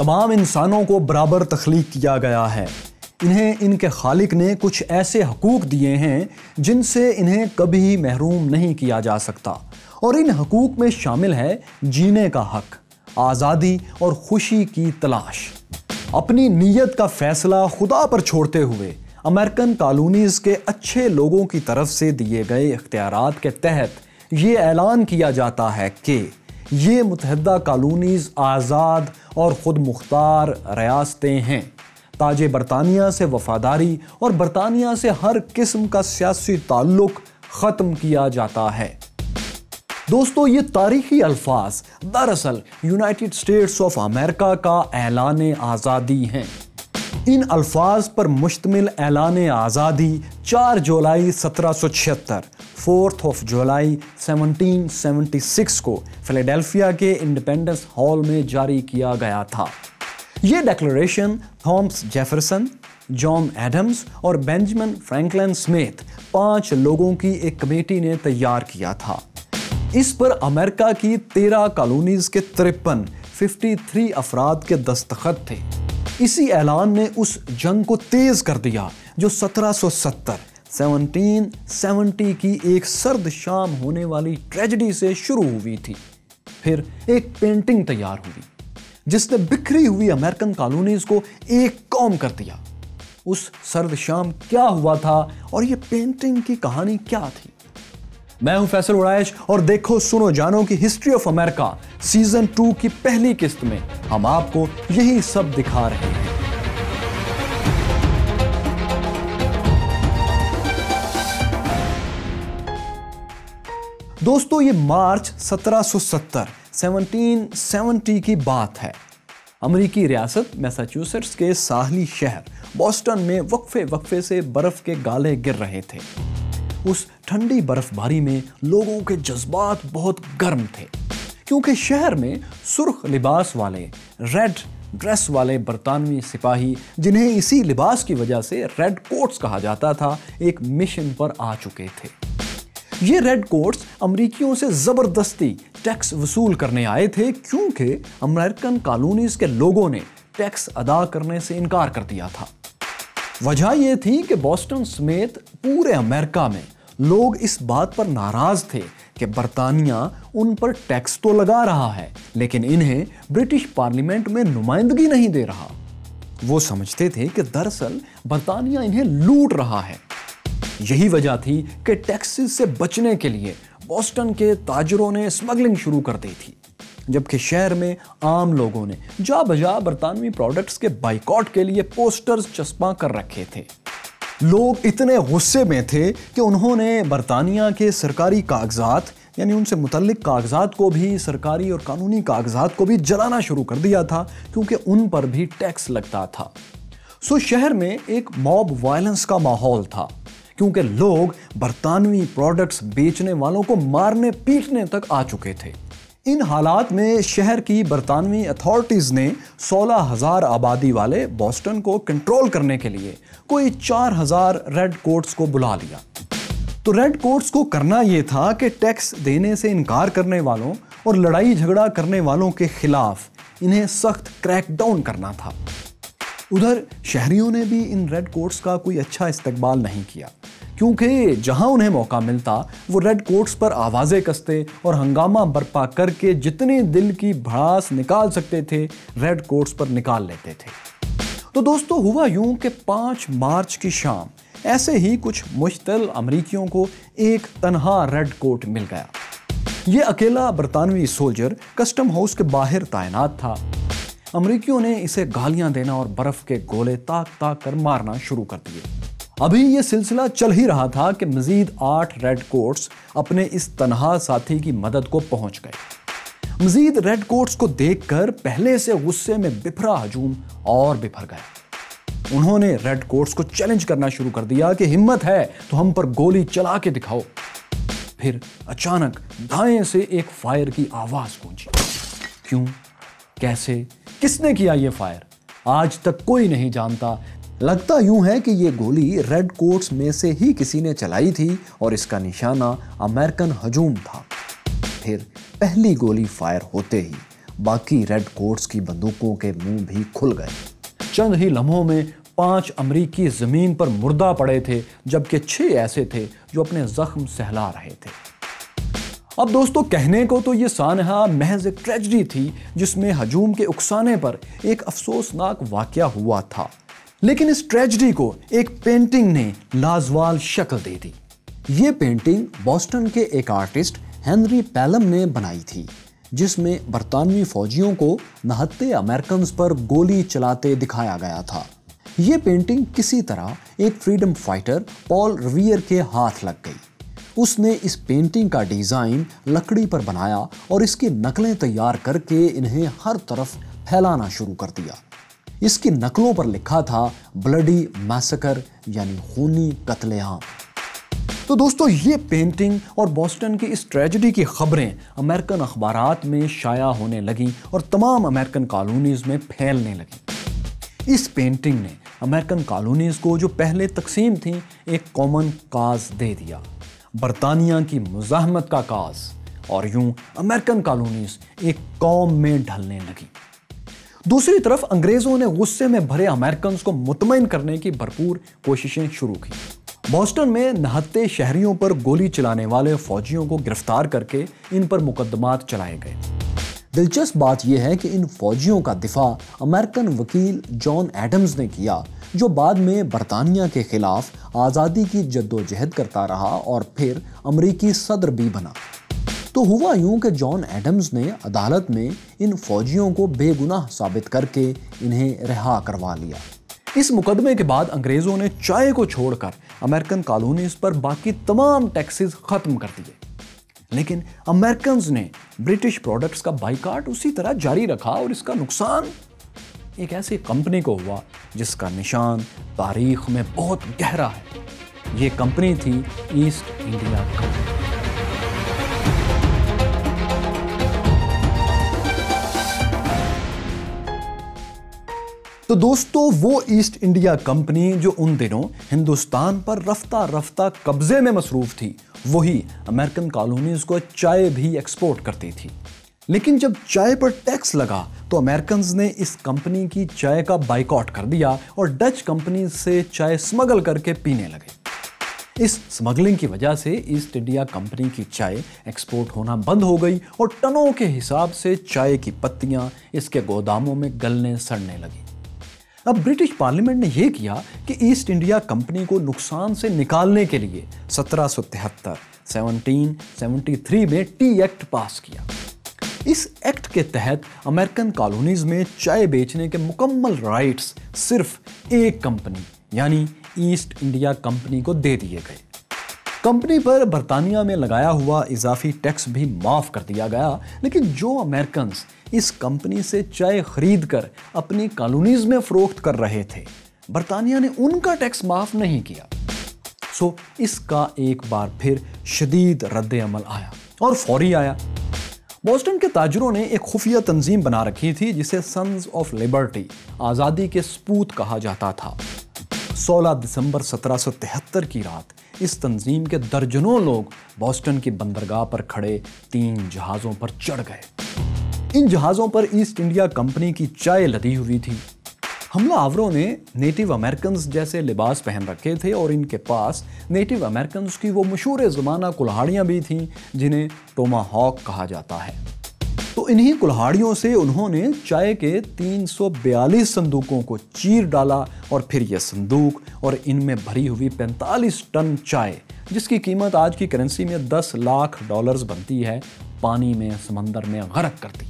तमाम इंसानों को बराबर तख्लीक किया गया है। इन्हें इनके खालिक ने कुछ ऐसे हकूक दिए हैं जिनसे इन्हें कभी महरूम नहीं किया जा सकता, और इन हकूक में शामिल है जीने का हक, आज़ादी और खुशी की तलाश। अपनी नीयत का फैसला खुदा पर छोड़ते हुए अमेरिकन कॉलोनीज़ के अच्छे लोगों की तरफ से दिए गए इख्तियारात के तहत ये ऐलान किया जाता है कि ये मुतहदा कॉलोनीज़ आज़ाद और ख़ुद मुख्तार रियासतें हैं। ताजे बरतानिया से वफादारी और बरतानिया से हर किस्म का सियासी ताल्लुक ख़त्म किया जाता है। दोस्तों, ये तारीखी अल्फाज दरअसल यूनाइटेड स्टेट्स ऑफ अमेरिका का ऐलान आज़ादी हैं। इन अल्फाज पर मुश्तमिल ऐलान आज़ादी 4 जुलाई 1776, 4 जुलाई 1776 को फिलाडेल्फिया के इंडिपेंडेंस हॉल में जारी किया गया था। ये declaration Thomas Jefferson, John Adams और बेंजामिन फ्रैंकलिन समेत 5 लोगों की एक कमेटी ने तैयार किया था। इस पर अमेरिका की 13 कॉलोनीज के 53 अफराद के दस्तखत थे। इसी ऐलान ने उस जंग को तेज कर दिया जो 1770 की एक सर्द शाम होने वाली ट्रेजेडी से शुरू हुई थी। फिर एक पेंटिंग तैयार हुई जिसने बिखरी हुई अमेरिकन कॉलोनीज को एक कौम कर दिया। उस सर्द शाम क्या हुआ था और ये पेंटिंग की कहानी क्या थी? मैं हूं फैसल उड़ैश और देखो सुनो जानो की हिस्ट्री ऑफ अमेरिका सीजन 2 की पहली किस्त में हम आपको यही सब दिखा रहे हैं। दोस्तों, ये मार्च 1770 की बात है। अमेरिकी रियासत मैसाचुसेट्स के साहली शहर बॉस्टन में वक्फे से बर्फ के गाले गिर रहे थे। उस ठंडी बर्फबारी में लोगों के जज्बात बहुत गर्म थे, क्योंकि शहर में सुर्ख लिबास वाले, रेड ड्रेस वाले बरतानवी सिपाही, जिन्हें इसी लिबास की वजह से रेड कोट्स कहा जाता था, एक मिशन पर आ चुके थे। ये रेड कोट्स अमरीकियों से जबरदस्ती टैक्स वसूल करने आए थे, क्योंकि अमेरिकन कॉलोनीज के लोगों ने टैक्स अदा करने से इनकार कर दिया था। वजह यह थी कि बॉस्टन समेत पूरे अमेरिका में लोग इस बात पर नाराज थे कि बरतानिया उन पर टैक्स तो लगा रहा है, लेकिन इन्हें ब्रिटिश पार्लियामेंट में नुमाइंदगी नहीं दे रहा। वो समझते थे कि दरअसल बरतानिया इन्हें लूट रहा है। यही वजह थी कि टैक्सेस से बचने के लिए बॉस्टन के ताजरों ने स्मगलिंग शुरू कर दी थी, जबकि शहर में आम लोगों ने जा बजा बरतानवी प्रोडक्ट्स के बाइकॉट के लिए पोस्टर्स चस्पा कर रखे थे। लोग इतने गुस्से में थे कि उन्होंने बरतानिया के सरकारी कागजात, यानी उनसे मुतल्लिक कागजात को भी, सरकारी और कानूनी कागजात को भी जलाना शुरू कर दिया था, क्योंकि उन पर भी टैक्स लगता था। सो शहर में एक मॉब वायलेंस का माहौल था, क्योंकि लोग बरतानवी प्रोडक्ट्स बेचने वालों को मारने पीटने तक आ चुके थे। इन हालात में शहर की बरतानवी अथॉरिटीज़ ने 16,000 आबादी वाले बॉस्टन को कंट्रोल करने के लिए कोई 4,000 रेड कोट्स को बुला लिया। तो रेड कोट्स को करना यह था कि टैक्स देने से इनकार करने वालों और लड़ाई झगड़ा करने वालों के खिलाफ इन्हें सख्त क्रैकडाउन करना था। उधर शहरियों ने भी इन रेड कोट्स का कोई अच्छा इस्तकबाल नहीं किया, क्योंकि जहां उन्हें मौका मिलता वो रेड कोट्स पर आवाज़ें कसते और हंगामा बर्पा करके जितनी दिल की भड़ास निकाल सकते थे रेड कोट्स पर निकाल लेते थे। तो दोस्तों, हुआ यूं कि 5 मार्च की शाम ऐसे ही कुछ मुश्तिल अमरीकियों को एक तन्हा रेड कोट मिल गया। ये अकेला बरतानवी सोल्जर कस्टम हाउस के बाहर तैनात था। अमरीकियों ने इसे गालियां देना और बर्फ के गोले ताक कर मारना शुरू कर दिए। अभी ये सिलसिला चल ही रहा था कि मजीद 8 रेड कोट्स अपने इस तन्हा साथी की मदद को पहुंच गए। मजीद रेड कोट्स को देखकर पहले से गुस्से में बिफरा हजूम और बिफर गया। उन्होंने रेड कोट्स को चैलेंज करना शुरू कर दिया कि हिम्मत है तो हम पर गोली चला के दिखाओ। फिर अचानक दाएं से एक फायर की आवाज गूंजी। क्यों, कैसे, किसने किया ये फायर, आज तक कोई नहीं जानता। लगता यूं है कि ये गोली रेड कोट्स में से ही किसी ने चलाई थी और इसका निशाना अमेरिकन हजूम था। फिर पहली गोली फायर होते ही बाकी रेड कोट्स की बंदूकों के मुंह भी खुल गए। चंद ही लम्हों में 5 अमरीकी जमीन पर मुर्दा पड़े थे, जबकि 6 ऐसे थे जो अपने जख्म सहला रहे थे। अब दोस्तों, कहने को तो ये सानहा महज एक ट्रेजेडी थी जिसमें हजूम के उकसाने पर एक अफसोसनाक वाकया हुआ था, लेकिन इस ट्रेजेडी को एक पेंटिंग ने लाजवाल शक्ल दे दी। ये पेंटिंग बॉस्टन के एक आर्टिस्ट हेनरी पैलम ने बनाई थी, जिसमें बरतानवी फौजियों को नहत्ते अमेरिकन्स पर गोली चलाते दिखाया गया था। ये पेंटिंग किसी तरह एक फ्रीडम फाइटर पॉल रिवियर के हाथ लग गई। उसने इस पेंटिंग का डिजाइन लकड़ी पर बनाया और इसकी नकलें तैयार करके इन्हें हर तरफ फैलाना शुरू कर दिया। इसकी नकलों पर लिखा था ब्लडी मैसेकर, यानी खूनी कत्लेआम। तो दोस्तों, ये पेंटिंग और बॉस्टन की इस ट्रेजेडी की खबरें अमेरिकन अखबारात में शाया होने लगी और तमाम अमेरिकन कॉलोनीज में फैलने लगी। इस पेंटिंग ने अमेरिकन कॉलोनीज को जो पहले तकसीम थी एक कॉमन काज दे दिया, बरतानिया की मुज़ाहमत का काज, और यूं अमेरिकन कॉलोनीज एक कौम में ढलने लगी। दूसरी तरफ अंग्रेजों ने गुस्से में भरे अमेरिकन को मुतमईन करने की भरपूर कोशिशें शुरू की। बॉस्टन में नहत्ते शहरियों पर गोली चलाने वाले फौजियों को गिरफ्तार करके इन पर मुकदमात चलाए गए। दिलचस्प बात यह है कि इन फौजियों का दिफा अमेरिकन वकील जॉन एडम्स ने किया, जो बाद में बरतानिया के खिलाफ आज़ादी की जद्दोजहद करता रहा और फिर अमरीकी सदर भी बना। तो हुआ यूं कि जॉन एडम्स ने अदालत में इन फौजियों को बेगुनाह साबित करके इन्हें रिहा करवा लिया। इस मुकदमे के बाद अंग्रेजों ने चाय को छोड़कर अमेरिकन कॉलोनीज पर बाकी तमाम टैक्सेस खत्म कर दिए, लेकिन अमेरिकन्स ने ब्रिटिश प्रोडक्ट्स का बाइकाट उसी तरह जारी रखा और इसका नुकसान एक ऐसी कंपनी को हुआ जिसका निशान तारीख में बहुत गहरा है। ये कंपनी थी ईस्ट इंडिया कंपनी। तो दोस्तों, वो ईस्ट इंडिया कंपनी जो उन दिनों हिंदुस्तान पर रफ्ता रफ्ता कब्जे में मसरूफ थी, वही अमेरिकन कॉलोनीज को चाय भी एक्सपोर्ट करती थी। लेकिन जब चाय पर टैक्स लगा तो अमेरिकन्स ने इस कंपनी की चाय का बाइकआउट कर दिया और डच कंपनी से चाय स्मगल करके पीने लगे। इस स्मगलिंग की वजह से ईस्ट इंडिया कंपनी की चाय एक्सपोर्ट होना बंद हो गई और टनों के हिसाब से चाय की पत्तियां इसके गोदामों में गलने सड़ने लगी। अब ब्रिटिश पार्लियामेंट ने यह किया कि ईस्ट इंडिया कंपनी को नुकसान से निकालने के लिए 1773 में टी एक्ट पास किया। इस एक्ट के तहत अमेरिकन कॉलोनीज में चाय बेचने के मुकम्मल राइट्स सिर्फ एक कंपनी यानी ईस्ट इंडिया कंपनी को दे दिए गए। कंपनी पर बरतानिया में लगाया हुआ इजाफी टैक्स भी माफ कर दिया गया, लेकिन जो अमेरिकन्स इस कंपनी से चाय खरीद कर अपनी कॉलोनीज में फरोख्त कर रहे थे, बरतानिया ने उनका टैक्स माफ नहीं किया। सो इसका एक बार फिर शदीद रद्द अमल आया और फौरी आया। बॉस्टन के ताजरों ने एक खुफिया तंजीम बना रखी थी जिसे सन्स ऑफ लिबर्टी, आज़ादी के सपूत कहा जाता था। 16 दिसंबर 1773 की रात इस तंजीम के दर्जनों लोग बॉस्टन की बंदरगाह पर खड़े 3 जहाज़ों पर चढ़ गए। इन जहाज़ों पर ईस्ट इंडिया कंपनी की चाय लदी हुई थी। हमलावरों ने नेटिव अमेरिकन्स जैसे लिबास पहन रखे थे और इनके पास नेटिव अमेरिकन्स की वो मशहूर ज़माना कुल्हाड़ियाँ भी थीं जिन्हें टोमाहॉक कहा जाता है। तो इन्हीं कुल्हाड़ियों से उन्होंने चाय के 342 संदूकों को चीर डाला और फिर ये संदूक और इनमें भरी हुई 45 टन चाय, जिसकी कीमत आज की करेंसी में $10 लाख बनती है, पानी में समंदर में गर्क कर दी।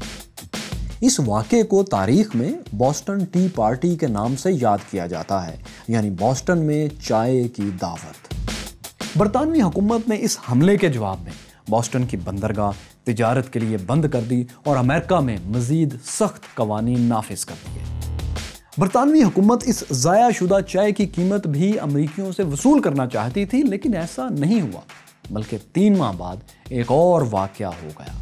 इस वाक़े को तारीख में बॉस्टन टी पार्टी के नाम से याद किया जाता है, यानी बॉस्टन में चाय की दावत। बरतानवी हुकूमत ने इस हमले के जवाब में बॉस्टन की बंदरगाह तिजारत के लिए बंद कर दी और अमेरिका में मजीद सख्त कवानीन नाफिज कर दिए। बरतानवी हुकूमत इस ज़ाया शुदा चाय की कीमत भी अमरीकियों से वसूल करना चाहती थी, लेकिन ऐसा नहीं हुआ, बल्कि 3 माह बाद एक और वाक़या हो गया।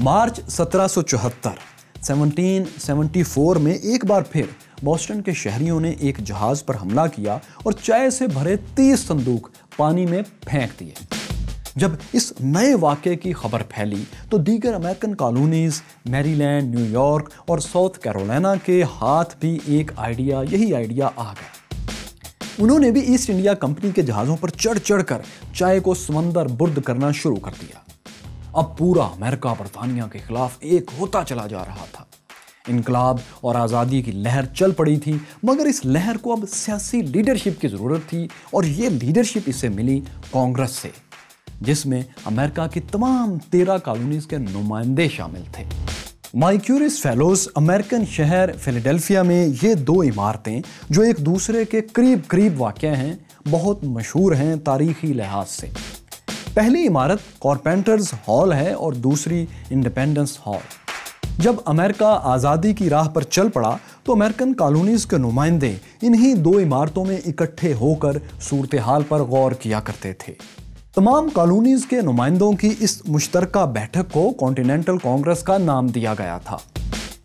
मार्च 1774 में एक बार फिर बॉस्टन के शहरियों ने एक जहाज़ पर हमला किया और चाय से भरे 30 संदूक पानी में फेंक दिए। جب اس نئے واقعے کی خبر پھیلی تو دیگر امریکن کالونیز میری لینڈ، نیو یارک اور ساؤتھ کیرولینا کے ہاتھ بھی یہی آئیڈیا آ گیا۔ انہوں نے بھی ایسٹ انڈیا کمپنی کے جہازوں پر چڑھ چڑھ کر چائے کو سمندر برد کرنا شروع کر دیا۔ اب پورا امریکہ برطانیہ کے خلاف ایک ہوتا چلا جا رہا تھا۔ انقلاب اور آزادی کی لہر چل پڑی تھی، مگر اس لہر کو اب سیاسی لیڈرشپ کی ضرورت تھی، اور یہ لیڈرشپ اسے ملی کانگریس سے، جس میں امریکہ کی تمام 13 کالونیز کے نمائندے شامل تھے۔ مائی کیورس فیلوز امریکن شہر فیلاڈیلفیا میں یہ 2 عمارتیں جو ایک دوسرے کے قریب واقع ہیں، بہت مشہور ہیں تاریخی لحاظ سے۔ پہلی عمارت کارپینٹرز ہال ہے اور دوسری انڈیپینڈنس ہال۔ جب امریکہ آزادی کی راہ پر چل پڑا تو امریکن کالونیز کے نمائندے انہی 2 عمارتوں میں اکٹھے ہو کر صورتحال پر غور کیا کرتے تھے۔ تمام کالونیز کے نمائندوں کی اس مشترکہ بیٹھک کو کانٹیننٹل کانگریس کا نام دیا گیا تھا۔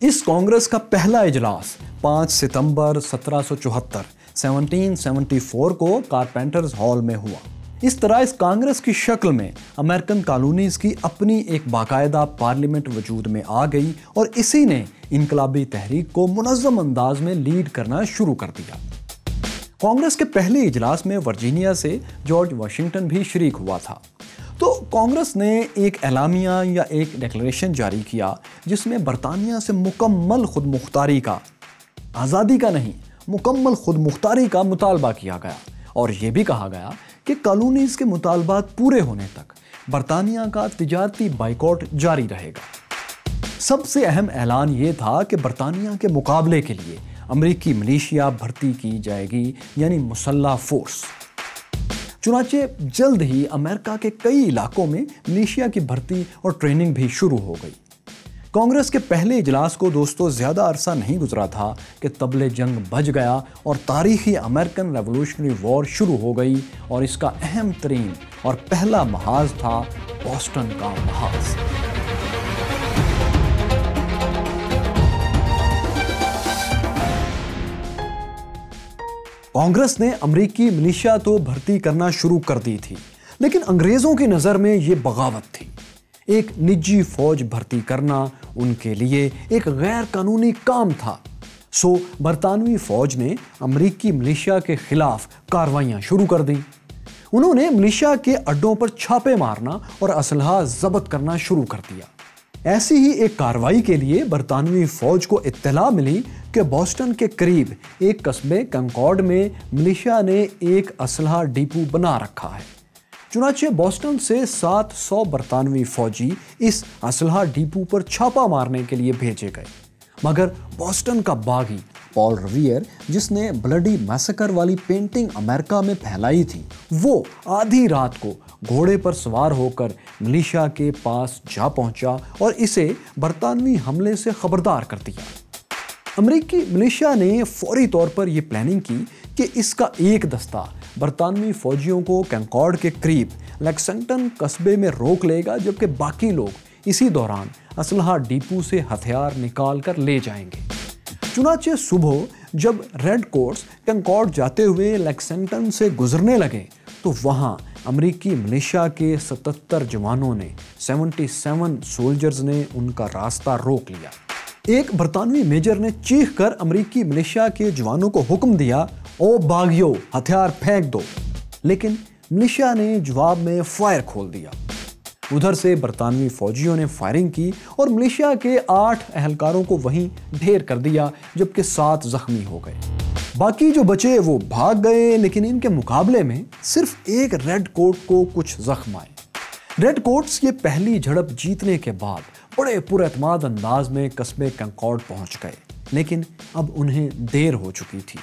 اس کانگریس کا پہلا اجلاس 5 ستمبر 1774 کو کارپینٹرز ہال میں ہوا۔ اس طرح اس کانگریس کی شکل میں امریکن کالونیز کی اپنی ایک باقاعدہ پارلیمنٹ وجود میں آ گئی، اور اسی نے انقلابی تحریک کو منظم انداز میں لیڈ کرنا شروع کر دیا۔ کانگریس کے پہلے اجلاس میں ورجینیا سے جارج واشنگٹن بھی شریک ہوا تھا۔ تو کانگریس نے ایک اعلامیہ یا ایک ڈیکلریشن جاری کیا جس میں برطانیہ سے مکمل خود مختاری کا، آزادی کا نہیں، مکمل خود مختاری کا مطالبہ کیا گیا، اور یہ بھی کہا گیا کہ کالونیز کے مطالبات پورے ہونے تک برطانیہ کا تجارتی بائیکاٹ جاری رہے گا۔ سب سے اہم اعلان یہ تھا کہ برطانیہ کے مقابلے کے لیے امریکی ملیشیا بھرتی کی جائے گی، یعنی مسلح فورس۔ چنانچہ جلد ہی امریکہ کے کئی علاقوں میں ملیشیا کی بھرتی اور ٹریننگ بھی شروع ہو گئی۔ کانگریس کے پہلے اجلاس کو دوستو زیادہ عرصہ نہیں گزرا تھا کہ طبل جنگ بج گیا اور تاریخی امریکن ریولوشنری وار شروع ہو گئی، اور اس کا اہم ترین اور پہلا محاذ تھا بوسٹن کا محاذ۔ کانگریس نے امریکی ملیشیا تو بھرتی کرنا شروع کر دی تھی، لیکن انگریزوں کی نظر میں یہ بغاوت تھی۔ ایک نجی فوج بھرتی کرنا ان کے لیے ایک غیر قانونی کام تھا۔ سو برطانوی فوج نے امریکی ملیشیا کے خلاف کارروائیاں شروع کر دیں۔ انہوں نے ملیشیا کے اڈوں پر چھاپے مارنا اور اسلحہ ضبط کرنا شروع کر دیا۔ ایسی ہی ایک کارروائی کے لیے برطانوی فوج کو اطلاع ملی کہ بوسٹن کے قریب ایک قصبے کنکارڈ میں ملیشیا نے ایک اسلحہ ڈیپو بنا رکھا ہے۔ چنانچہ بوسٹن سے 700 برطانوی فوجی اس اسلحہ ڈیپو پر چھاپا مارنے کے لیے بھیجے گئے، مگر بوسٹن کا باغی پال رویئر، جس نے بلڈی میسکر والی پینٹنگ امریکہ میں پھیلائی تھی، وہ آدھی رات کو گھوڑے پر سوار ہو کر ملیشیا کے پاس جا پہنچا اور اسے برطانوی حملے سے خبردار کر دیا۔ امریکی ملیشیا نے فوری طور پر یہ پلاننگ کی کہ اس کا ایک دستہ برطانوی فوجیوں کو کنکارڈ کے قریب لیکسنگٹن قصبے میں روک لے گا، جبکہ باقی لوگ اسی دوران اسلحہ ڈیپو سے ہتھیار نکال کر لے جائیں گے۔ چنانچہ صبح جب ریڈ کوٹس کنکارڈ جاتے ہوئے لیکسنگٹن سے گزرنے لگے تو وہاں امریکی ملیشیا کے 77 جوانوں نے 77 سولجرز نے ان کا راستہ روک لیا۔ ایک برطانوی میجر نے چیخ کر امریکی ملیشیا کے جوانوں کو حکم دیا، او باغیو، ہتھیار پھینک دو، لیکن ملیشیا نے جواب میں فائر کھول دیا۔ ادھر سے برطانوی فوجیوں نے فائرنگ کی اور ملیشیا کے 8 اہلکاروں کو وہیں ڈھیر کر دیا، جبکہ 7 زخمی ہو گئے۔ باقی جو بچے وہ بھاگ گئے، لیکن ان کے مقابلے میں صرف ایک ریڈ کوٹ کو کچھ زخم آئے۔ ریڈ کوٹس یہ پہلی جھڑپ جیتنے کے بعد بڑے پر اعتماد انداز میں قصبے کنکارڈ پہنچ گئے، لیکن اب انہیں دیر ہو چکی تھی۔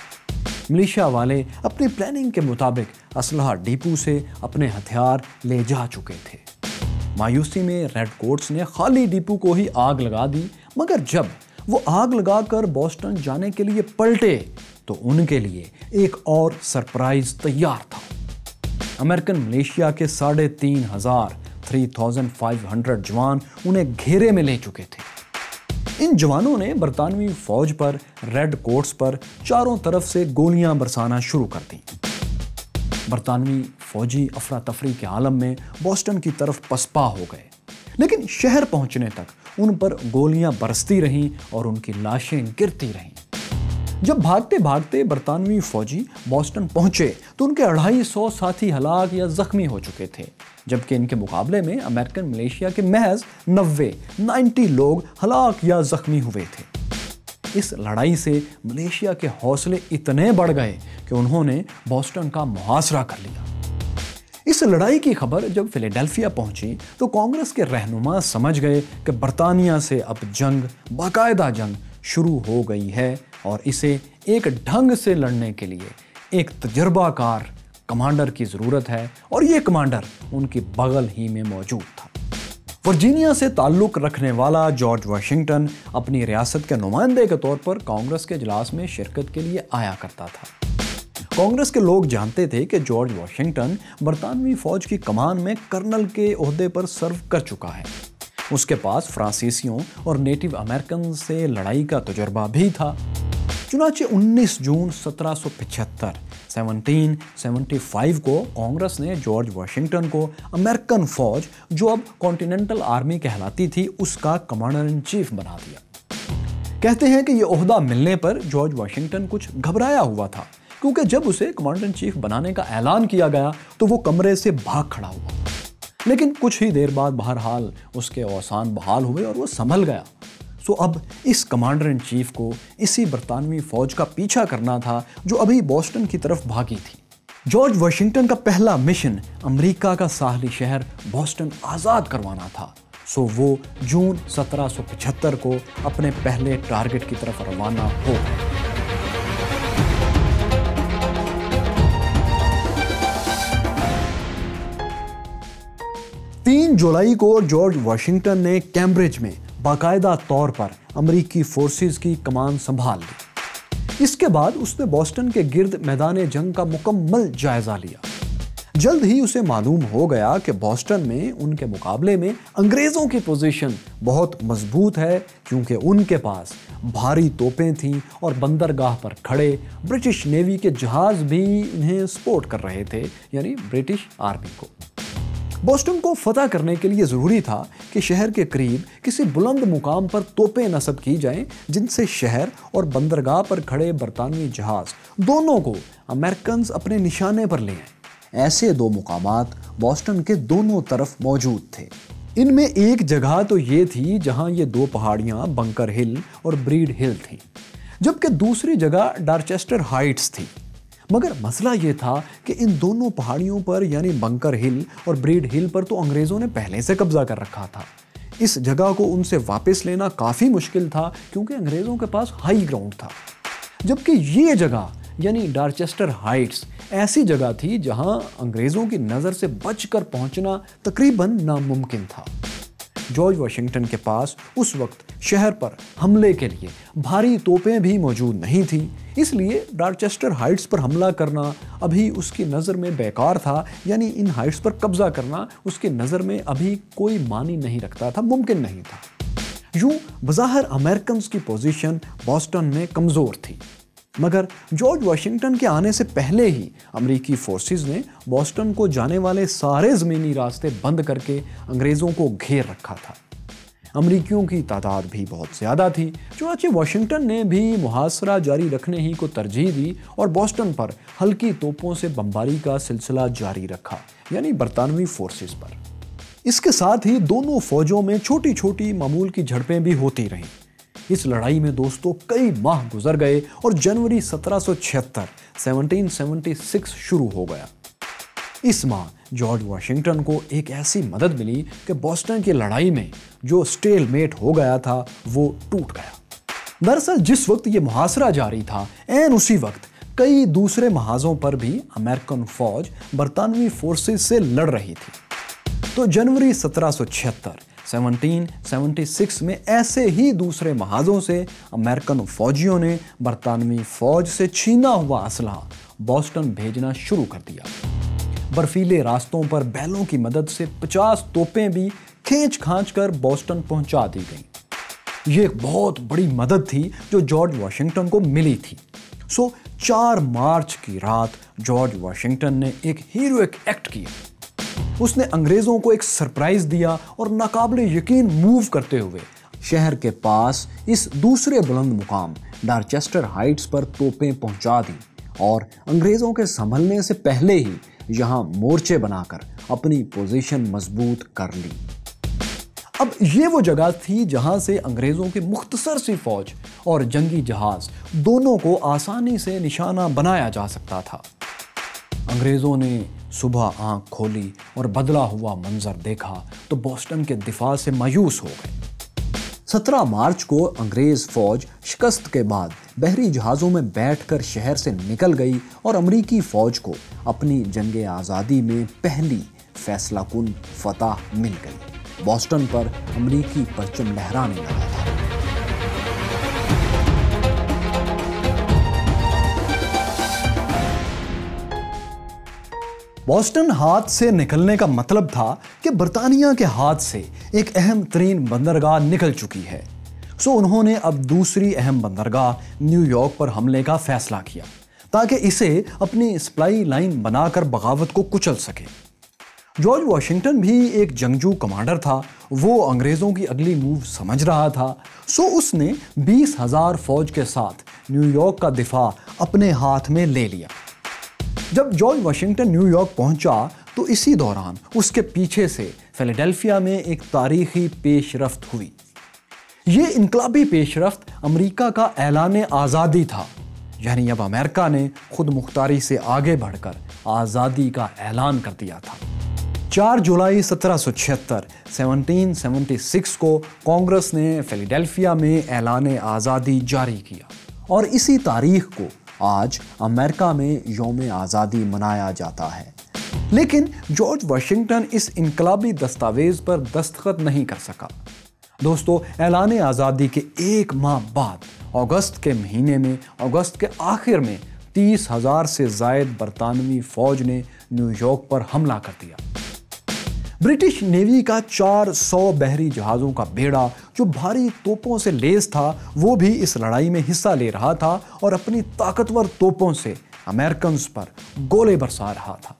ملیشیا والے اپنی پلاننگ کے مطابق اسلحہ ڈیپو سے اپنے ہتھیار لے جا چکے تھے۔ مایوسی میں ریڈ کوٹس نے خالی ڈیپو کو ہی آگ لگا دی، مگر جب وہ آگ لگا کر بوسٹن جانے کے لیے پلٹے تو ان کے لیے ایک اور سرپرائز تیار تھا۔ امریکن ملیشیا کے 3500 جوان انہیں گھیرے میں لے چکے تھے۔ ان جوانوں نے برطانوی فوج پر، ریڈ کوٹس پر چاروں طرف سے گولیاں برسانا شروع کر دیں۔ برطانوی فوجی افراتفری کے عالم میں بوسٹن کی طرف پسپا ہو گئے، لیکن شہر پہنچنے تک ان پر گولیاں برستی رہیں اور ان کی لاشیں گرتی رہیں۔ جب بھاگتے بھاگتے برطانوی فوجی بوسٹن پہنچے تو ان کے 250 ساتھی ہلاک یا زخمی ہو چکے تھے، جبکہ ان کے مقابلے میں امریکن ملیشیا کے محض 90 لوگ ہلاک یا زخمی ہوئے تھے۔ اس لڑائی سے ملیشیا کے حوصلے اتنے بڑھ گئے کہ انہوں نے بوسٹن کا محاصرہ کر لیا۔ اس لڑائی کی خبر جب فیلاڈیلفیا پہنچی تو کانگریس کے رہنما سمجھ گئے کہ برطانیہ سے اب جنگ، باقاعدہ جنگ شروع ہو گئی ہے اور اسے ایک ڈھنگ سے لڑنے کے لیے ایک تجربہ کار کمانڈر کی ضرورت ہے، اور یہ کمانڈر ان کی بغل ہی میں موجود تھا۔ ورجینیا سے تعلق رکھنے والا جارج واشنگٹن اپنی ریاست کے نمائندے کے طور پر کانگریس کے اجلاس میں شرکت کے لیے آیا کرتا تھا۔ کانگریس کے لوگ جانتے تھے کہ جارج واشنگٹن برطانوی فوج کی کمان میں کرنل کے عہدے پر سرو کر چکا ہے۔ اس کے پاس فرانسیسیوں اور نیٹو امریکن سے لڑائی کا تجربہ بھی تھا۔ چنانچہ 19 جون 1775 کو کانگریس نے جارج واشنگٹن کو امریکن فوج، جو اب کانٹیننٹل آرمی کہلاتی تھی، اس کا کمانڈر ان چیف بنا دیا۔ کہتے ہیں کہ یہ عہدہ ملنے پر جارج واشنگٹن کچھ گھبرایا ہوا تھا، کیونکہ جب اسے کمانڈر ان چیف بنانے کا اعلان کیا گیا تو وہ کمرے سے بھاگ کھڑا ہوا، لیکن کچھ ہی دیر بعد بہرحال اس کے اوسان بحال ہوئے اور وہ سنبھل گیا۔ سو اب اس کمانڈر ان چیف کو اسی برطانوی فوج کا پیچھا کرنا تھا جو ابھی بوسٹن کی طرف بھاگی تھی۔ جارج واشنگٹن کا پہلا مشن امریکہ کا ساحلی شہر بوسٹن آزاد کروانا تھا۔ سو وہ جون 1775 کو اپنے پہلے ٹارگٹ کی طرف روانہ ہو گئے۔ 3 جولائی کو جارج واشنگٹن نے کیمبرج میں باقاعدہ طور پر امریکی فورسز کی کمان سنبھال لی۔ اس کے بعد اس نے بوسٹن کے گرد میدان جنگ کا مکمل جائزہ لیا۔ جلد ہی اسے معلوم ہو گیا کہ بوسٹن میں ان کے مقابلے میں انگریزوں کی پوزیشن بہت مضبوط ہے، کیونکہ ان کے پاس بھاری توپیں تھیں اور بندرگاہ پر کھڑے برٹش نیوی کے جہاز بھی انہیں سپورٹ کر رہے تھے، یعنی برٹش آرمی کو۔ بوسٹن کو فتح کرنے کے لیے ضروری تھا کہ شہر کے قریب کسی بلند مقام پر توپیں نصب کی جائیں، جن سے شہر اور بندرگاہ پر کھڑے برطانوی جہاز دونوں کو امریکنز اپنے نشانے پر لے آئیں۔ ایسے 2 مقامات بوسٹن کے دونوں طرف موجود تھے۔ ان میں ایک جگہ تو یہ تھی جہاں یہ 2 پہاڑیاں بنکر ہل اور بریڈ ہل تھیں، جبکہ دوسری جگہ ڈارچسٹر ہائٹس تھی۔ مگر مسئلہ یہ تھا کہ ان دونوں پہاڑیوں پر، یعنی بنکر ہل اور بریڈ ہل پر، تو انگریزوں نے پہلے سے قبضہ کر رکھا تھا۔ اس جگہ کو ان سے واپس لینا کافی مشکل تھا، کیونکہ انگریزوں کے پاس ہائی گراؤنڈ تھا، جبکہ یہ جگہ یعنی ڈارچسٹر ہائٹس ایسی جگہ تھی جہاں انگریزوں کی نظر سے بچ کر پہنچنا تقریباً ناممکن تھا۔ جارج واشنگٹن کے پاس اس وقت شہر پر حملے کے لیے بھاری توپیں بھی موجود نہیں تھیں، اس لیے ڈارچسٹر ہائٹس پر حملہ کرنا ابھی اس کی نظر میں بیکار تھا، یعنی ان ہائٹس پر قبضہ کرنا اس کی نظر میں ابھی کوئی معنی نہیں رکھتا تھا، ممکن نہیں تھا۔ یوں بظاہر امریکنز کی پوزیشن بوسٹن میں کمزور تھی، مگر جارج واشنگٹن کے آنے سے پہلے ہی امریکی فورسز نے بوسٹن کو جانے والے سارے زمینی راستے بند کر کے انگریزوں کو گھیر رکھا تھا۔ امریکیوں کی تعداد بھی بہت زیادہ تھی، چنانچہ واشنگٹن نے بھی محاصرہ جاری رکھنے ہی کو ترجیح دی اور بوسٹن پر ہلکی توپوں سے بمباری کا سلسلہ جاری رکھا، یعنی برطانوی فورسز پر۔ اس کے ساتھ ہی دونوں فوجوں میں چھوٹی چھوٹی معمول کی جھڑپیں بھی ہوتی رہیں۔ اس لڑائی میں دوستوں کئی ماہ گزر گئے اور جنوری 1776 شروع ہو گیا۔ اس ماہ جارج واشنگٹن کو ایک ایسی مدد ملی کہ بوسٹن کی لڑائی میں جو سٹیل میٹ ہو گیا تھا وہ ٹوٹ گیا۔ دراصل جس وقت یہ محاصرہ جاری تھا، عین اسی وقت کئی دوسرے محاذوں پر بھی امریکن فوج برطانوی فورسز سے لڑ رہی تھی۔ تو جنوری 1776 میں ایسے ہی دوسرے محاذوں سے امریکن فوجیوں نے برطانوی فوج سے چھینا ہوا اسلحہ بوسٹن بھیجنا شروع کر دیا۔ برفیلے راستوں پر بیلوں کی مدد سے 50 توپیں بھی کھینچ کھانچ کر بوسٹن پہنچا دی گئیں۔ یہ ایک بہت بڑی مدد تھی جو جارج واشنگٹن کو ملی تھی۔ 4 مارچ کی رات जॉर्ज वाशिंगटन ने एक हीरोइक एक्ट किया। उसने अंग्रेजों को एक सरप्राइज दिया और नाकाबिले यकीन मूव करते हुए शहर के पास इस दूसरे बुलंद मुकाम डारचेस्टर हाइट्स पर तोपें पहुंचा दी और अंग्रेजों के संभलने से पहले ही यहां मोर्चे बनाकर अपनी पोजीशन मजबूत कर ली। अब ये वो जगह थी जहां से अंग्रेजों की मुख्तसर सी फौज और जंगी जहाज दोनों को आसानी से निशाना बनाया जा सकता था। अंग्रेजों ने सुबह आंख खोली और बदला हुआ मंजर देखा तो बोस्टन के दिफा से मायूस हो गए। 17 मार्च को अंग्रेज फौज शिकस्त के बाद बहरी जहाज़ों में बैठकर शहर से निकल गई और अमरीकी फौज को अपनी जंगे आज़ादी में पहली फैसलाकुन फतह मिल गई। बोस्टन पर अमरीकी परचम लहराने लगा था। बोस्टन हाथ से निकलने का मतलब था कि बर्तानिया के हाथ से एक अहम तरीन बंदरगाह निकल चुकी है। सो उन्होंने अब दूसरी अहम बंदरगाह न्यूयॉर्क पर हमले का फैसला किया ताकि इसे अपनी सप्लाई लाइन बनाकर बगावत को कुचल सके। जॉर्ज वाशिंगटन भी एक जंगजू कमांडर था। वो अंग्रेजों की अगली मूव समझ रहा था। सो उसने 20,000 फौज के साथ न्यूयॉर्क का दिफा अपने हाथ में ले लिया। जब जॉर्ज वाशिंगटन न्यूयॉर्क पहुंचा तो इसी दौरान उसके पीछे से फिलाडेल्फिया में एक तारीखी पेशरफ्त हुई। ये इनकलाबी पेशरफ्त अमेरिका का ऐलान आज़ादी था, यानी अब अमेरिका ने खुद मुख्तारी से आगे बढ़कर आज़ादी का ऐलान कर दिया था। 4 जुलाई 1776 1776 को कांग्रेस ने फिलाडेल्फिया में ऐलान आज़ादी जारी किया और इसी तारीख को आज अमेरिका में यौम आज़ादी मनाया जाता है। लेकिन जॉर्ज वाशिंगटन इस इनकलाबी दस्तावेज पर दस्तखत नहीं कर सका। दोस्तों, ऐलान आज़ादी के एक माह बाद अगस्त के महीने में, अगस्त के आखिर में 30,000 से ज़ायद बरतानवी फौज ने न्यूयॉर्क पर हमला कर दिया। ब्रिटिश नेवी का 400 बहरी जहाज़ों का बेड़ा जो भारी तोपों से लैस था वो भी इस लड़ाई में हिस्सा ले रहा था और अपनी ताकतवर तोपों से अमेरिकन्स पर गोले बरसा रहा था।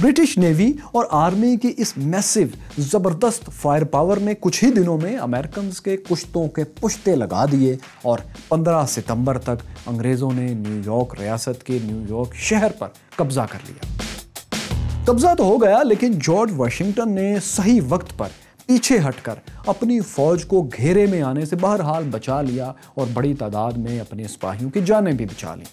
ब्रिटिश नेवी और आर्मी की इस मैसिव ज़बरदस्त फायर पावर ने कुछ ही दिनों में अमेरिकन्स के कुश्तों के पुश्ते लगा दिए और 15 सितंबर तक अंग्रेज़ों ने न्यूयॉर्क रियासत के न्यूयॉर्क शहर पर कब्जा कर लिया। कब्जा तो हो गया, लेकिन जॉर्ज वाशिंगटन ने सही वक्त पर पीछे हटकर अपनी फौज को घेरे में आने से बहरहाल बचा लिया और बड़ी तादाद में अपने सिपाहियों की जानें भी बचा ली।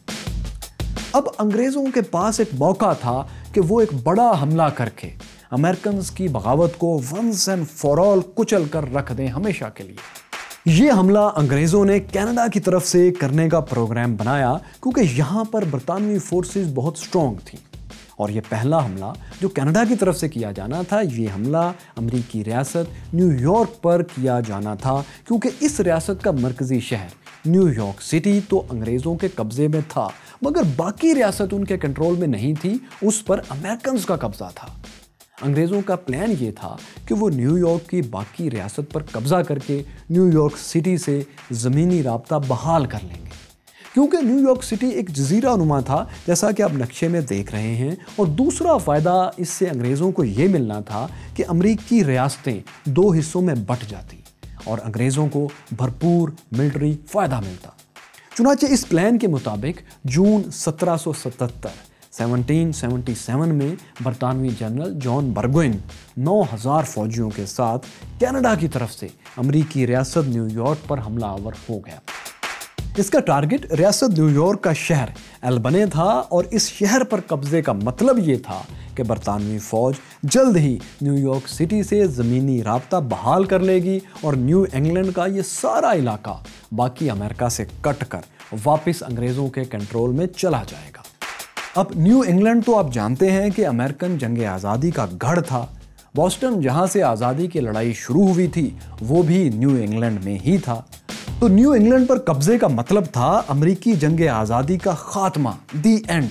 अब अंग्रेजों के पास एक मौका था कि वो एक बड़ा हमला करके अमेरिकन्स की बगावत को वंस एंड फॉर ऑल कुचल कर रख दें हमेशा के लिए। ये हमला अंग्रेजों ने कनाडा की तरफ से करने का प्रोग्राम बनाया क्योंकि यहाँ पर बरतानवी फोर्सेस बहुत स्ट्रॉन्ग थी और ये पहला हमला जो कनाडा की तरफ से किया जाना था, ये हमला अमेरिकी रियासत न्यूयॉर्क पर किया जाना था क्योंकि इस रियासत का मरकजी शहर न्यूयॉर्क सिटी तो अंग्रेज़ों के कब्जे में था, मगर बाकी रियासत उनके कंट्रोल में नहीं थी, उस पर अमेरिकन्स का कब्जा था। अंग्रेज़ों का प्लान ये था कि वो न्यूयॉर्क की बाकी रियासत पर कब्जा करके न्यूयॉर्क सिटी से ज़मीनी राब्ता बहाल कर लेंगे, क्योंकि न्यूयॉर्क सिटी एक जजीरा नुमा था जैसा कि आप नक्शे में देख रहे हैं। और दूसरा फ़ायदा इससे अंग्रेज़ों को ये मिलना था कि अमरीकी रियासतें 2 हिस्सों में बट जाती और अंग्रेज़ों को भरपूर मिलिट्री फ़ायदा मिलता। चुनांचे इस प्लान के मुताबिक जून 1777 में बरतानवी जनरल जॉन बर्गोइन 9,000 फौजियों के साथ कनाडा की तरफ से अमरीकी रियासत न्यूयॉर्क पर हमलावर हो गया। इसका टारगेट रियासत न्यूयॉर्क का शहर एल्बनी था और इस शहर पर कब्जे का मतलब ये था कि बरतानवी फौज जल्द ही न्यूयॉर्क सिटी से ज़मीनी राब्ता बहाल कर लेगी और न्यू इंग्लैंड का ये सारा इलाका बाकी अमेरिका से कट कर वापस अंग्रेज़ों के कंट्रोल में चला जाएगा। अब न्यू इंग्लैंड तो आप जानते हैं कि अमेरिकन जंग आज़ादी का गढ़ था। बोस्टन जहाँ से आज़ादी की लड़ाई शुरू हुई थी वो भी न्यू इंग्लैंड में ही था। तो न्यू इंग्लैंड पर कब्जे का मतलब था अमेरिकी जंग आज़ादी का खात्मा, दी एंड।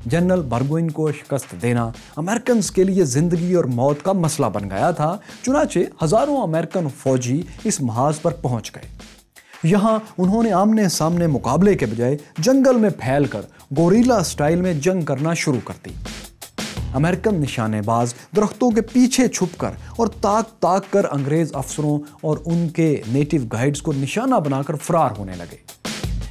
जनरल बर्गोइन को शिकस्त देना अमेरिकन्स के लिए जिंदगी और मौत का मसला बन गया था। चुनांचे हजारों अमेरिकन फौजी इस महाज पर पहुंच गए। یہاں انہوں نے آمنے سامنے مقابلے کے بجائے جنگل میں پھیل کر گوریلا سٹائل میں جنگ کرنا شروع کر دی۔ امریکن نشانے باز درختوں کے پیچھے چھپ کر اور تاک کر انگریز افسروں اور ان کے نیٹو گائیڈز کو نشانہ بنا کر فرار ہونے لگے۔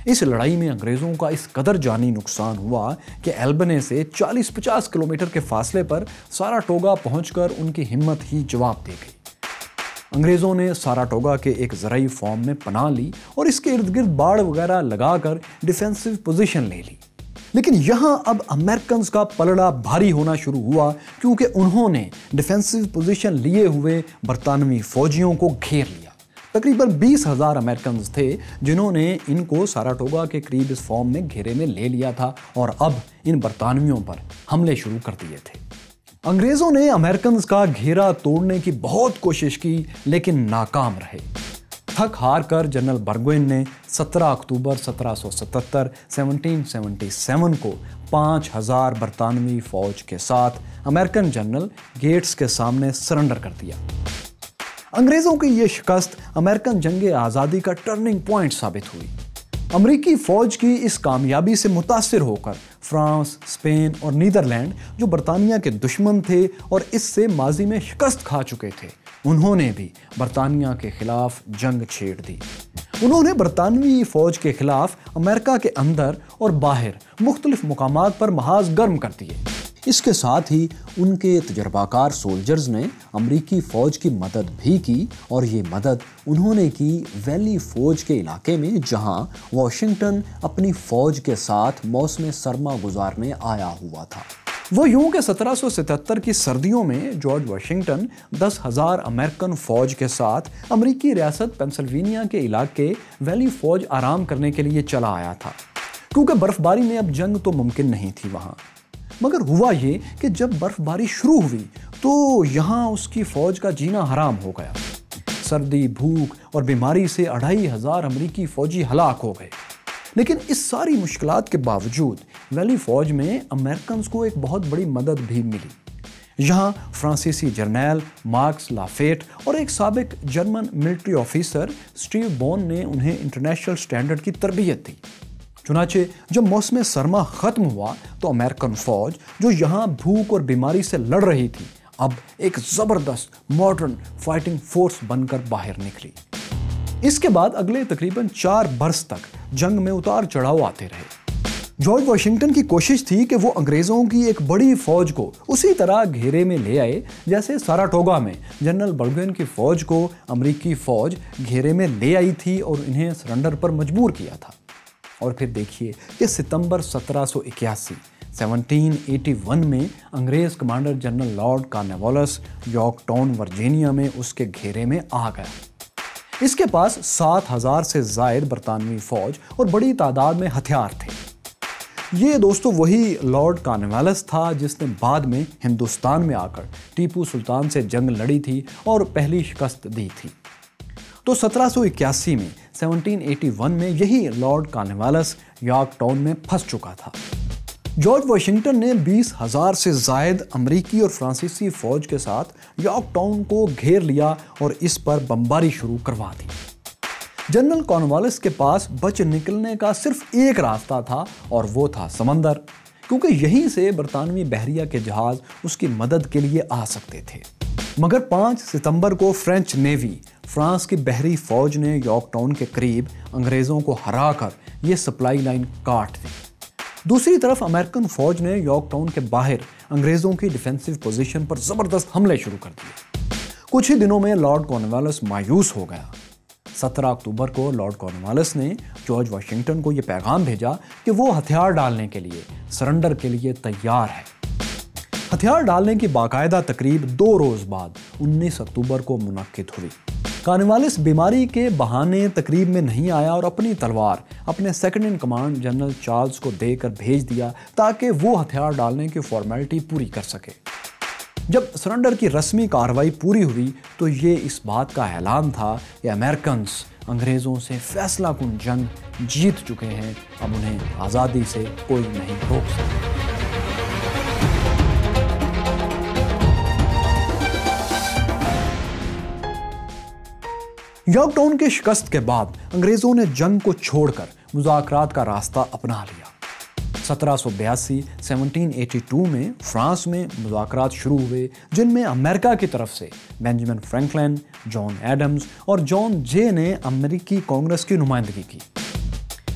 اس لڑائی میں انگریزوں کا اس قدر جانی نقصان ہوا کہ ایلبنے سے 40-50 کلومیٹر کے فاصلے پر ساراٹوگا پہنچ کر ان کی ہمت ہی جواب دے گئی۔ انگریزوں نے ساراٹوگا کے ایک زرعی فارم میں پناہ لی اور اس کے ارد گرد باڑ وغیرہ لگا کر ڈیفینسو پوزیشن لے لی۔ لیکن یہاں اب امریکنز کا پلڑا بھاری ہونا شروع ہوا، کیونکہ انہوں نے ڈیفینسو پوزیشن لیے ہوئے برطانوی فوجیوں کو گھیر لیا۔ تقریباً 20,000 امریکنز تھے جنہوں نے ان کو ساراٹوگا کے قریب اس فارم میں گھیرے میں لے لیا تھا اور اب ان برطانویوں پر حملے شروع کر دیے تھے۔ انگریزوں نے امریکنز کا گھیرا توڑنے کی بہت کوشش کی لیکن ناکام رہے۔ تھک ہار کر جنرل برگوئن نے 17 اکتوبر 1777 کو 5,000 برطانوی فوج کے ساتھ امریکن جنرل گیٹس کے سامنے سرنڈر کر دیا۔ انگریزوں کی یہ شکست امریکن جنگ آزادی کا ٹرننگ پوائنٹ ثابت ہوئی۔ امریکی فوج کی اس کامیابی سے متاثر ہو کر فرانس، اسپین اور نیدرلینڈ، جو برطانیہ کے دشمن تھے اور اس سے ماضی میں شکست کھا چکے تھے، انہوں نے بھی برطانیہ کے خلاف جنگ چھیڑ دی۔ انہوں نے برطانوی فوج کے خلاف امریکہ کے اندر اور باہر مختلف مقامات پر محاذ گرم کر دیے۔ اس کے ساتھ ہی ان کے تجربہ کار سولجرز نے امریکی فوج کی مدد بھی کی، اور یہ مدد انہوں نے کی ویلی فوج کے علاقے میں، جہاں واشنگٹن اپنی فوج کے ساتھ موسم سرما گزارنے آیا ہوا تھا۔ وہ یوں کہ 1777 کی سردیوں میں جارج واشنگٹن 10,000 امریکن فوج کے ساتھ امریکی ریاست پینسلوینیا کے علاقے ویلی فوج آرام کرنے کے لیے چلا آیا تھا، کیونکہ برف باری میں اب جنگ تو ممکن نہیں تھی وہاں۔ مگر ہوا یہ کہ جب برف باری شروع ہوئی تو یہاں اس کی فوج کا جینا حرام ہو گیا۔ سردی، بھوک اور بیماری سے 2,500 امریکی فوجی ہلاک ہو گئے۔ لیکن اس ساری مشکلات کے باوجود ویلی فوج میں امریکنز کو ایک بہت بڑی مدد بھی ملی۔ یہاں فرانسیسی جرنیل مارکس لافیٹ اور ایک سابق German military officer Steve bone نے انہیں انٹرنیشنل سٹینڈرڈ کی تربیت دی۔ چنانچہ جب موسم سرما ختم ہوا تو امریکن فوج، جو یہاں بھوک اور بیماری سے لڑ رہی تھی، اب ایک زبردست ماڈرن فائٹنگ فورس بن کر باہر نکلی۔ اس کے بعد اگلے تقریباً 4 برس تک جنگ میں اتار چڑھاؤ آتے رہے۔ جارج واشنگٹن کی کوشش تھی کہ وہ انگریزوں کی ایک بڑی فوج کو اسی طرح گھیرے میں لے آئے جیسے ساراٹوگا میں جنرل برگوئن کی فوج کو امریکی فوج گھیرے میں لے آئی تھی اور انہیں سرنڈر پر مجبور کیا تھا۔ اور پھر دیکھیے کہ ستمبر 1781 میں انگریز commander general lord Cornwallis Yorktown Virginia میں اس کے گھیرے میں آ گیا۔ اس کے پاس 7,000 سے زائد برطانوی فوج اور بڑی تعداد میں ہتھیار تھے۔ یہ دوستو وہی لارڈ کارنوالیس تھا جس نے بعد میں ہندوستان میں آ کر ٹیپو سلطان سے جنگ لڑی تھی اور پہلی شکست دی تھی۔ تو 1781 میں یہی لارڈ کارنوالیس یارک ٹاؤن میں پھنس چکا تھا۔ جارج واشنگٹن نے 20,000 سے زائد امریکی اور فرانسیسی فوج کے ساتھ یارک ٹاؤن کو گھیر لیا اور اس پر بمباری شروع کروا دی۔ جنرل کارنوالیس کے پاس بچ نکلنے کا صرف ایک راستہ تھا اور وہ تھا سمندر، کیونکہ یہیں سے برطانوی بحریہ کے جہاز اس کی مدد کے لیے آ سکتے تھے۔ مگر 5 ستمبر کو فرینچ نیوی، فرانس کی بحری فوج نے یارک ٹاؤن کے قریب انگریزوں کو ہرا کر یہ سپلائی لائن کاٹ دی۔ دوسری طرف امریکن فوج نے یارک ٹاؤن کے باہر انگریزوں کی ڈیفینسو پوزیشن پر زبردست حملے شروع کر دیے۔ کچھ ہی دنوں میں لارڈ کارنوالیس مایوس ہو گیا۔ 17 اکتوبر کو لارڈ کارنوالیس نے جارج واشنگٹن کو یہ پیغام بھیجا کہ وہ ہتھیار ڈالنے کے لیے، سرنڈر کے لیے تیار ہے۔ ہتھیار ڈالنے کی باقاعدہ تقریب 2 روز بعد 19 اکتوبر کو منعقد ہوئی۔ کارنوالیس بیماری کے بہانے تقریب میں نہیں آیا اور اپنی تلوار اپنے second in command general Charles کو دے کر بھیج دیا تاکہ وہ ہتھیار ڈالنے کی فارمیلٹی پوری کر سکے۔ جب سرنڈر کی رسمی کارروائی پوری ہوئی تو یہ اس بات کا اعلان تھا کہ امریکنز انگریزوں سے فیصلہ کن جنگ جیت چکے ہیں، اب انہیں آزادی سے کوئی نہیں روک سکتا۔ यॉर्क टाउन के शिकस्त के बाद अंग्रेजों ने जंग को छोड़कर मुज़ाकरात का रास्ता अपना लिया। 1782 में फ्रांस में मुज़ाकरात शुरू हुए, जिनमें अमेरिका की तरफ से बेंजामिन फ्रैंकलिन, जॉन एडम्स और जॉन जे ने अमेरिकी कांग्रेस की नुमाइंदगी की।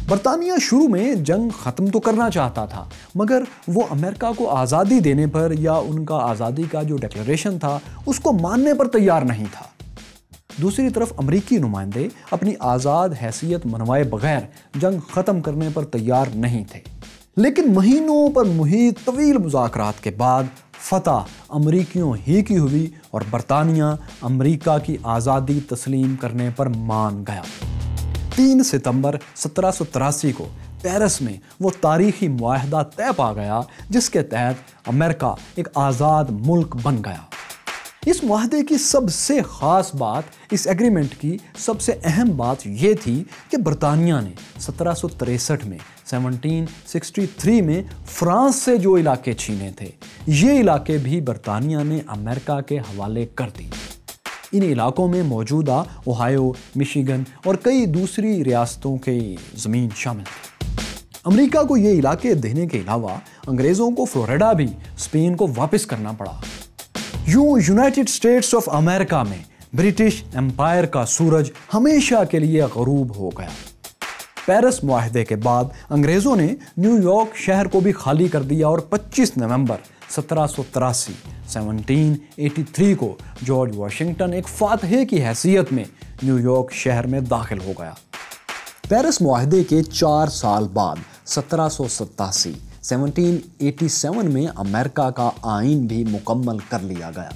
बरतानिया शुरू में जंग ख़त्म तो करना चाहता था, मगर वो अमेरिका को आज़ादी देने पर या उनका आज़ादी का जो डिक्लेरेशन था उसको मानने पर तैयार नहीं था। दूसरी तरफ अमेरिकी नुमाइंदे अपनी आज़ाद हैसियत मनवाए बगैर जंग ख़त्म करने पर तैयार नहीं थे। लेकिन महीनों पर मुहित तवील मुज़ाकरात के बाद फतह अमरीकियों ही की हुई और बरतानिया अमेरिका की आज़ादी तस्लीम करने पर मान गया। 3 सितंबर 1783 को पेरिस में वो तारीखी मुआहदा तय पा गया, जिसके तहत अमेरिका एक आज़ाद मुल्क बन गया। इस मुआहदे की सबसे ख़ास बात, इस एग्रीमेंट की सबसे अहम बात ये थी कि बरतानिया ने 1763 में 1763 में फ्रांस से जो इलाके छीने थे, ये इलाके भी बरतानिया ने अमेरिका के हवाले कर दिए। इन इलाकों में मौजूदा ओहायो, मिशिगन और कई दूसरी रियासतों की ज़मीन शामिल थी। अमेरिका को ये इलाके देने के अलावा अंग्रेज़ों को फ्लोरिडा भी स्पेन को वापस करना पड़ा। यूं यूनाइटेड स्टेट्स ऑफ अमेरिका में ब्रिटिश एम्पायर का सूरज हमेशा के लिए गरूब हो गया। पेरिस मुआहदे के बाद अंग्रेज़ों ने न्यूयॉर्क शहर को भी खाली कर दिया और 25 नवंबर 1783 को जॉर्ज वाशिंगटन एक फातहे की हैसियत में न्यूयॉर्क शहर में दाखिल हो गया। पेरिस मुआहदे के 4 साल बाद 1787 में अमेरिका का आइन भी मुकम्मल कर लिया गया।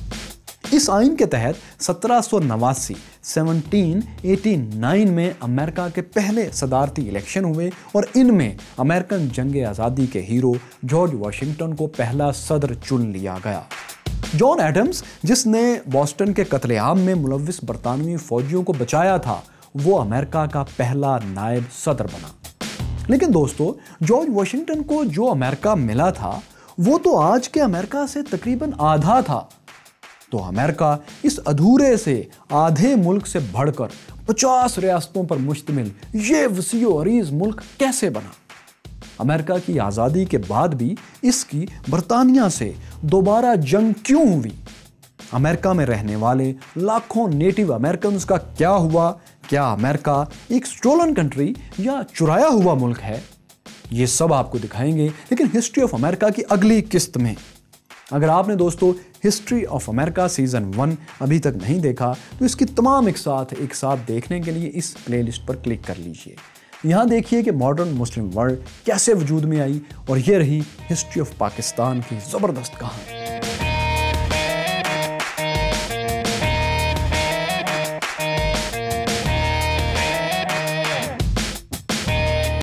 इस आइन के तहत 1789 में अमेरिका के पहले सदारती इलेक्शन हुए और इनमें अमेरिकन जंग आज़ादी के हीरो जॉर्ज वाशिंगटन को पहला सदर चुन लिया गया। जॉन एडम्स, जिसने बॉस्टन के कत्लेआम में मुलव्विस बरतानवी फौजियों को बचाया था, वो अमेरिका का पहला नायब सदर बना। लेकिन दोस्तों, जॉर्ज वाशिंगटन को जो अमेरिका मिला था वो तो आज के अमेरिका से तकरीबन आधा था। तो अमेरिका इस अधूरे से आधे मुल्क से बढ़कर 50 रियासतों पर मुश्तमिल ये वसीओ अरीज मुल्क कैसे बना? अमेरिका की आज़ादी के बाद भी इसकी बरतानिया से दोबारा जंग क्यों हुई? अमेरिका में रहने वाले लाखों नेटिव अमेरिकन्स का क्या हुआ? क्या अमेरिका एक स्टोलन कंट्री या चुराया हुआ मुल्क है? ये सब आपको दिखाएंगे, लेकिन हिस्ट्री ऑफ अमेरिका की अगली किस्त में। अगर आपने दोस्तों हिस्ट्री ऑफ अमेरिका सीज़न 1 अभी तक नहीं देखा तो इसकी तमाम एक साथ देखने के लिए इस प्लेलिस्ट पर क्लिक कर लीजिए। यहाँ देखिए कि मॉडर्न मुस्लिम वर्ल्ड कैसे वजूद में आई और ये रही हिस्ट्री ऑफ पाकिस्तान की ज़बरदस्त कहानी।